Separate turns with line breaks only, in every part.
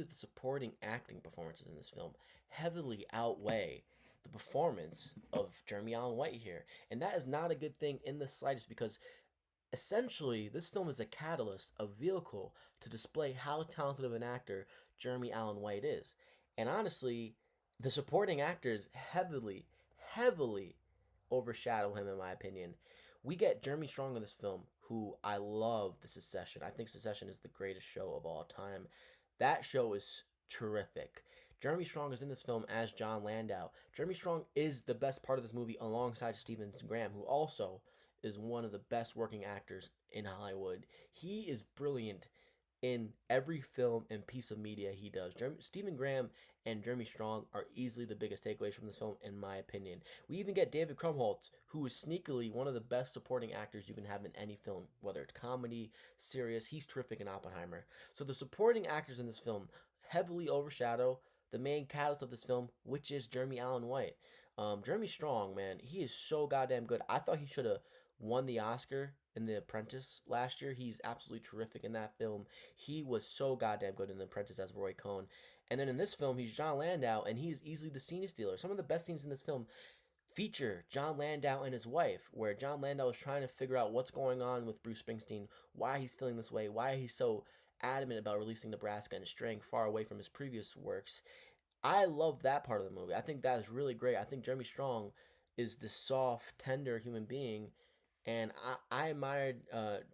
the supporting acting performances in this film heavily outweigh the performance of Jeremy Allen White here. And that is not a good thing in the slightest because essentially this film is a catalyst, a vehicle to display how talented of an actor Jeremy Allen White is. And honestly, the supporting actors heavily overshadow him in my opinion. We get Jeremy Strong in this film, who I love the Succession. I think Succession is the greatest show of all time. That show is terrific. Jeremy Strong is in this film as John Landau. Jeremy Strong is the best part of this movie alongside Stephen Graham, who also is one of the best working actors in Hollywood. He is brilliant in every film and piece of media he does. Stephen Graham and Jeremy Strong are easily the biggest takeaways from this film, in my opinion. We even get David Krumholtz, who is sneakily one of the best supporting actors you can have in any film, whether it's comedy, serious. He's terrific in Oppenheimer. So the supporting actors in this film heavily overshadow the main catalyst of this film, which is Jeremy Allen White. Jeremy Strong, man, he is so goddamn good. I thought he should have won the Oscar in The Apprentice last year. He's absolutely terrific in that film. He was so goddamn good in The Apprentice as Roy Cohn. And then in this film, he's John Landau, and he's easily the scene stealer. Some of the best scenes in this film feature John Landau and his wife, where John Landau is trying to figure out what's going on with Bruce Springsteen, why he's feeling this way, why he's so adamant about releasing Nebraska and straying far away from his previous works. I love that part of the movie. I think that is really great. I think Jeremy Strong is this soft, tender human being, and I admired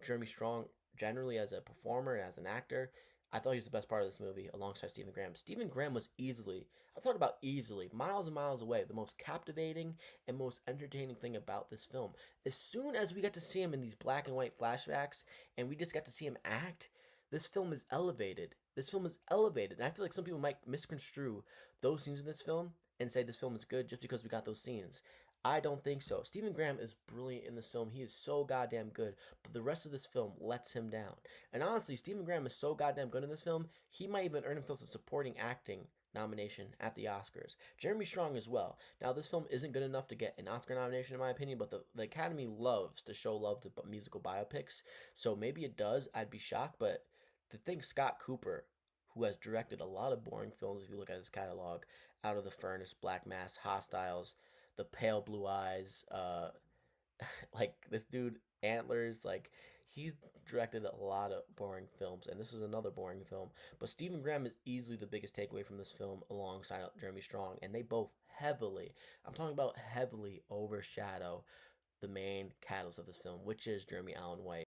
Jeremy Strong generally as a performer, as an actor. I thought he was the best part of this movie alongside Stephen Graham. Stephen Graham was easily, I'm talking about easily, miles and miles away, the most captivating and most entertaining thing about this film. As soon as we got to see him in these black and white flashbacks and we just got to see him act, this film is elevated. This film is elevated. And I feel like some people might misconstrue those scenes in this film and say this film is good just because we got those scenes. I don't think so. Stephen Graham is brilliant in this film. He is so goddamn good, but the rest of this film lets him down. And honestly, Stephen Graham is so goddamn good in this film, he might even earn himself a supporting acting nomination at the Oscars. Jeremy Strong as well. Now, this film isn't good enough to get an Oscar nomination, in my opinion, but the Academy loves to show love to musical biopics, so maybe it does. I'd be shocked, but to think Scott Cooper, who has directed a lot of boring films if you look at his catalog, Out of the Furnace, Black Mass, Hostiles, The Pale Blue Eyes, like this dude Antlers, like he's directed a lot of boring films, and this is another boring film. But Stephen Graham is easily the biggest takeaway from this film alongside Jeremy Strong, and they both heavily, I'm talking about heavily overshadow the main catalyst of this film, which is Jeremy Allen White.